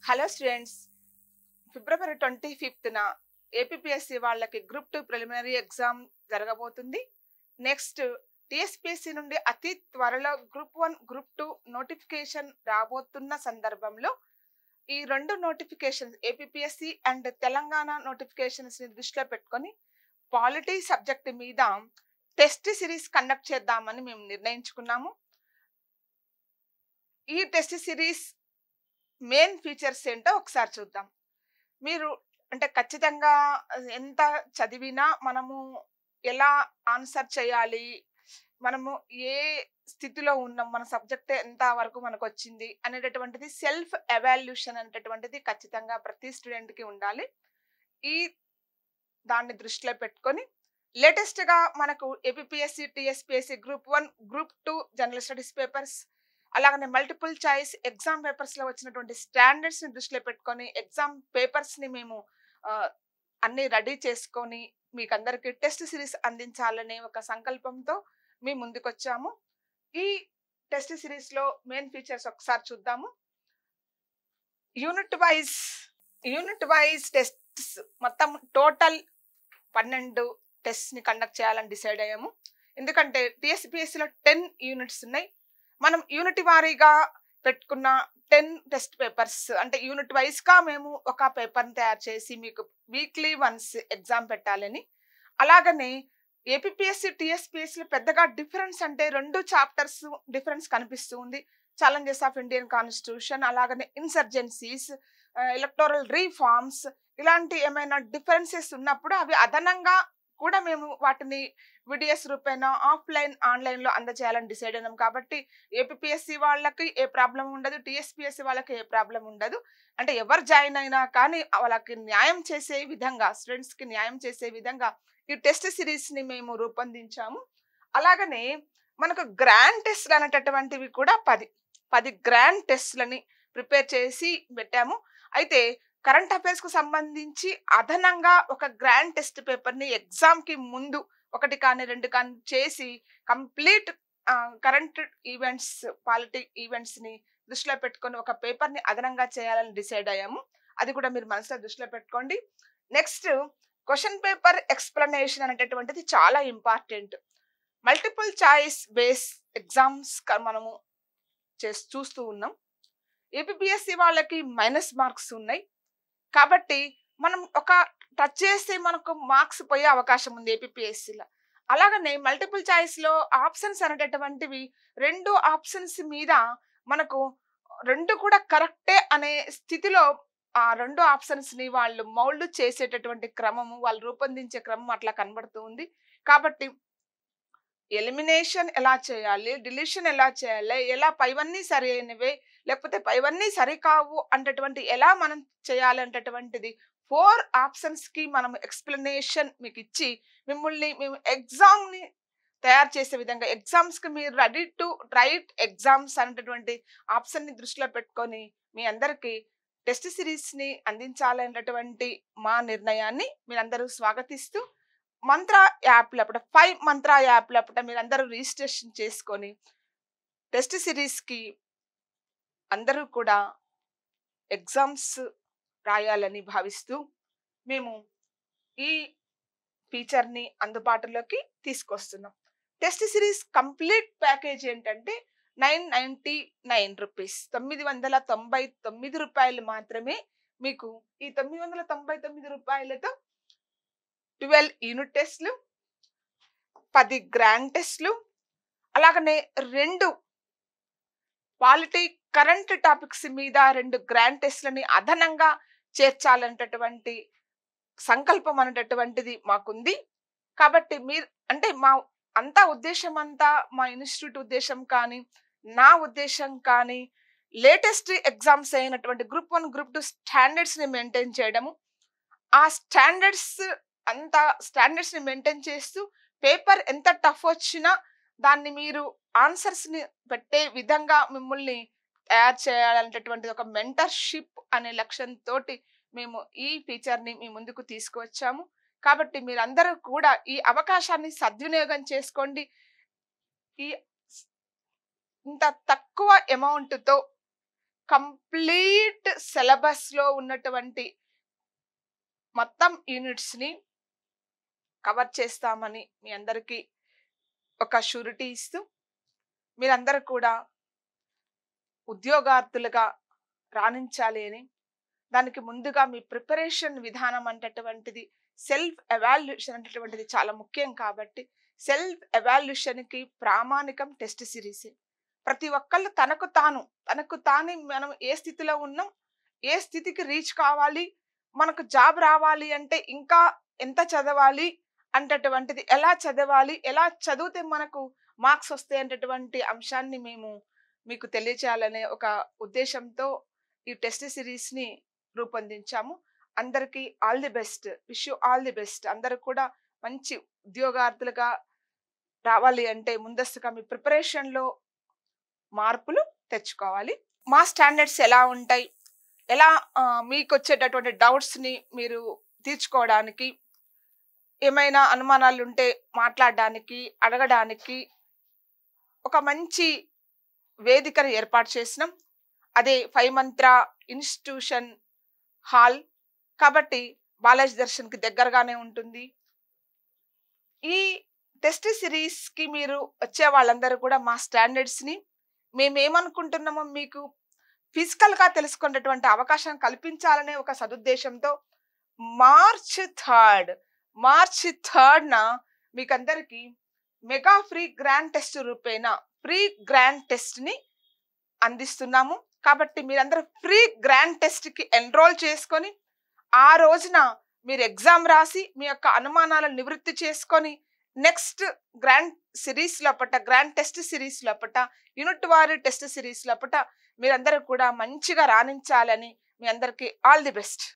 Hello students, ఫిబ్రవరి 25న APPSC వాళ్ళకి group 2 preliminary exam జరగబోతుంది. Next TSPSC నుండి అతి త్వరలో గ్రూప్ 1 గ్రూప్ 2 నోటిఫికేషన్ రాబోతున్న సందర్భంలో ఈ రెండు notifications APPSC and Telangana notifications ని దృష్టిలో పెట్టుకొని పాలిటీ సబ్జెక్ట్ మీద టెస్ట్ సిరీస్ కండక్ట్ చేద్దామని మేము నిర్ణయించుకున్నాము. ఈ టెస్ట్ సిరీస్ మెయిన్ ఫీచర్స్ ఏంటో ఒకసారి చూద్దాం. మీరు అంటే ఖచ్చితంగా ఎంత చదివినా మనము ఎలా ఆన్సర్ చేయాలి, మనము ఏ స్థితిలో ఉన్నాం, మన సబ్జెక్ట్ ఎంత వరకు మనకు వచ్చింది అనేటటువంటిది సెల్ఫ్ ఎవాల్యూషన్ అనేటటువంటిది ఖచ్చితంగా ప్రతి స్టూడెంట్కి ఉండాలి. ఈ దాన్ని దృష్టిలో పెట్టుకొని లేటెస్ట్గా మనకు APPSC TSPSC group 1 group 2 general studies papers, అలాగనే మల్టిపుల్ చాయిస్ ఎగ్జామ్ పేపర్స్ లో వచ్చినటువంటి స్టాండర్డ్స్ ని దృష్టిలో పెట్టుకొని ఎగ్జామ్ పేపర్స్ ని మేము అన్ని రెడీ చేసుకొని మీకు అందరికి టెస్ట్ సిరీస్ అందించాలనే ఒక సంకల్పంతో మీ ముందుకు వచ్చాము. ఈ టెస్ట్ సిరీస్ లో మెయిన్ ఫీచర్స్ ఒకసారి చూద్దాము. యూనిట్ వైజ్ టెస్ట్స్ మొత్తం టోటల్ 12 టెస్ట్ ని కండక్ట్ చేయాలని డిసైడ్ అయ్యాము. ఎందుకంటే టీఎస్పీఎస్సీ లో 10 యూనిట్స్ ఉన్నాయి. మనం యూనిట్ వారీగా పెట్టుకున్న 10 టెస్ట్ పేపర్స్ అంటే యూనిట్ వైజ్ గా మేము ఒక పేపర్ని తయారు చేసి మీకు వీక్లీ వన్స్ ఎగ్జామ్ పెట్టాలని. అలాగనే ఏపీపీఎస్సీ టీఎస్పీఎస్సీ పెద్దగా డిఫరెన్స్ అంటే 2 చాప్టర్స్ డిఫరెన్స్ కనిపిస్తూ ఉంది. ఛాలెంజెస్ ఆఫ్ ఇండియన్ కాన్స్టిట్యూషన్, అలాగనే ఇన్సర్జెన్సీస్, ఎలక్టోరల్ రీఫార్మ్స్, ఇలాంటి ఏమైనా డిఫరెన్సెస్ ఉన్నప్పుడు అవి అదనంగా కూడా మేము వాటిని విడిఎస్ రూపేణ ఆఫ్లైన్ ఆన్లైన్ లో అందజేయాలని డిసైడ్ అయినాం. కాబట్టి ఏపీపీఎస్సీ వాళ్ళకి ఏ ప్రాబ్లం ఉండదు, టీఎస్పీఎస్సీ వాళ్ళకి ఏ ప్రాబ్లం ఉండదు. అంటే ఎవరు జాయిన్ అయినా కానీ వాళ్ళకి న్యాయం చేసే విధంగా, స్టూడెంట్స్ కి న్యాయం చేసే విధంగా ఈ టెస్ట్ సిరీస్ ని మేము రూపొందించాము. అలాగనే మనకు గ్రాండ్ టెస్ట్లు అనేటటువంటివి కూడా 10 గ్రాండ్ టెస్ట్లని ప్రిపేర్ చేసి పెట్టాము. అయితే కరెంట్ అఫైర్స్ కు సంబంధించి అదనంగా ఒక గ్రాండ్ టెస్ట్ పేపర్ ని ఎగ్జామ్ కి ముందు 1 కానీ 2 కానీ చేసి complete current events, politic events ని దృష్టిలో పెట్టుకొని ఒక పేపర్ ని అదనంగా చేయాలని డిసైడ్ అయ్యాము. అది కూడా మీరు మనసులో దృష్టిలో పెట్టుకోండి. నెక్స్ట్ క్వశ్చన్ పేపర్ ఎక్స్ప్లెనేషన్ అనేటటువంటిది చాలా important. Multiple choice base exams మనము చూస్తూ ఉన్నాం. ఏపీపీఎస్సీ వాళ్ళకి మైనస్ మార్క్స్ ఉన్నాయి కాబట్టి మనం ఒక టచ్ చేస్తే మనకు మార్క్స్ పోయే అవకాశం ఉంది ఏపీపీఎస్సీలో. అలాగనే మల్టిపుల్ చాయిస్ లో ఆప్షన్స్ అనేటటువంటివి 2 ఆప్షన్స్ మీద మనకు 2 కూడా కరెక్టే అనే స్థితిలో ఆ 2 ఆప్షన్స్ ని వాళ్ళు మౌల్డ్ చేసేటటువంటి క్రమము, వాళ్ళు రూపొందించే క్రమం అట్లా కనబడుతూ ఉంది. కాబట్టి ఎలిమినేషన్ ఎలా చేయాలి, డిలీషన్ ఎలా చేయాలి, ఎలా పైవన్నీ సరి అయినవే లేకపోతే పైవన్నీ సరికావు అంటటువంటి ఎలా మనం చేయాలి అంటటువంటిది 4 ఆప్షన్స్ కి మనం ఎక్స్ప్లెనేషన్ మీకు ఇచ్చి మిమ్మల్ని మేము ఎగ్జామ్ ని తయారు చేసే విధంగా, ఎగ్జామ్స్ కి మీరు రెడీ టు రైట్ ఎగ్జామ్స్ అనేటటువంటి ఆప్షన్ ని దృష్టిలో పెట్టుకొని మీ అందరికి టెస్ట్ సిరీస్ ని అందించాలనేటటువంటి మా నిర్ణయాన్ని మీరందరూ స్వాగతిస్తూ మంత్ర యాప్ లోపల 5 మంత్ర యాప్ లోపల మీరందరూ రిజిస్ట్రేషన్ చేసుకొని టెస్ట్ సిరీస్ కి అందరూ కూడా ఎగ్జామ్స్ రాయాలని భావిస్తూ మేము ఈ ఫీచర్ ని అందుబాటులోకి తీసుకొస్తున్నాం. టెస్ట్ సిరీస్ కంప్లీట్ ప్యాకేజ్ ఏంటంటే 999 రూపీస్, 999 రూపాయలు మాత్రమే. మీకు ఈ 999 రూపాయలతో 12 యూనిట్ టెస్ట్లు, 10 గ్రాండ్ టెస్ట్లు, అలాగనే 2 పాలిటీ కరెంట్ టాపిక్స్ మీద 2 గ్రాండ్ టెస్ట్లని అదనంగా చేర్చాలనేటటువంటి సంకల్పం అనేటటువంటిది మాకుంది. కాబట్టి మీరు అంటే మా ఉద్దేశం అంతా, మా ఇన్స్టిట్యూట్ ఉద్దేశం కానీ నా ఉద్దేశం కానీ లేటెస్ట్ ఎగ్జామ్స్ అయినటువంటి గ్రూప్ 1 గ్రూప్ 2 స్టాండర్డ్స్ ని మెయింటైన్ చేయడము. ఆ స్టాండర్డ్స్ ని మెయింటైన్ చేస్తూ పేపర్ ఎంత టఫ్ వచ్చినా దాన్ని మీరు ఆన్సర్స్ ని పెట్టే విధంగా మిమ్మల్ని తయారు చేయాలనేటటువంటి ఒక మెంటర్షిప్ అనే లక్ష్యంతో మేము ఈ ఫీచర్ ని మీ ముందుకు తీసుకువచ్చాము. కాబట్టి మీరందరూ కూడా ఈ అవకాశాన్ని సద్వినియోగం చేసుకోండి. ఈ ఇంత తక్కువ అమౌంట్ తో కంప్లీట్ సిలబస్ లో ఉన్నటువంటి మొత్తం యూనిట్స్ ని కవర్ చేస్తామని మీ అందరికీ ఒక షూరిటీ ఇస్తూ, మీరందరూ కూడా ఉద్యోగార్థులుగా రాణించాలి అని, దానికి ముందుగా మీ ప్రిపరేషన్ విధానం అంటటువంటిది, సెల్ఫ్ ఎవాల్యుయేషన్ అనేటటువంటిది చాలా ముఖ్యం. కాబట్టి సెల్ఫ్ ఎవాల్యుయేషన్కి ప్రామాణికం టెస్ట్ సిరీస్. ప్రతి ఒక్కళ్ళు తనకు తాను మనం ఏ స్థితిలో ఉన్నాం, ఏ స్థితికి రీచ్ కావాలి, మనకు జాబ్ రావాలి అంటే ఇంకా ఎంత చదవాలి అంటటువంటిది, ఎలా చదవాలి, ఎలా చదివితే మనకు మార్క్స్ వస్తాయి అనేటటువంటి అంశాన్ని మేము మీకు తెలియచేయాలనే ఒక ఉద్దేశంతో ఈ టెస్ట్ సిరీస్ని రూపొందించాము. అందరికీ all the best, wish you all the best. అందరూ కూడా మంచి ఉద్యోగార్థులుగా రావాలి అంటే ముందస్తుగా మీ ప్రిపరేషన్లో మార్పులు తెచ్చుకోవాలి. మా స్టాండర్డ్స్ ఎలా ఉంటాయి, ఎలా మీకు వచ్చేటటువంటి డౌట్స్ని మీరు తీర్చుకోవడానికి, ఏమైనా అనుమానాలు ఉంటే మాట్లాడడానికి, అడగడానికి ఒక మంచి వేదికను ఏర్పాటు చేసినాం. అదే 5 మంత్ర ఇన్స్టిట్యూషన్ హాల్. కాబట్టి బాలాజీ దర్శన్కి దగ్గరగానే ఉంటుంది. ఈ టెస్ట్ సిరీస్కి మీరు వచ్చే వాళ్ళందరూ కూడా మా స్టాండర్డ్స్ని మేమేమనుకుంటున్నామో మీకు ఫిజికల్గా తెలుసుకునేటువంటి అవకాశం కల్పించాలనే ఒక సదుద్దేశంతో మార్చ్ 3న మీకందరికీ మెగా ఫ్రీ గ్రాండ్ టెస్ట్ రూపేణ ఫ్రీ గ్రాండ్ టెస్ట్ని అందిస్తున్నాము. కాబట్టి మీరందరూ ఫ్రీ గ్రాండ్ టెస్ట్కి ఎన్రోల్ చేసుకొని ఆ రోజున మీరు ఎగ్జామ్ రాసి మీ యొక్క అనుమానాలను నివృత్తి చేసుకొని నెక్స్ట్ గ్రాండ్ టెస్ట్ సిరీస్ లోపట యూనిట్ వారి టెస్ట్ సిరీస్ లోపట మీరందరూ కూడా మంచిగా రాణించాలని మీ అందరికీ ఆల్ ది బెస్ట్.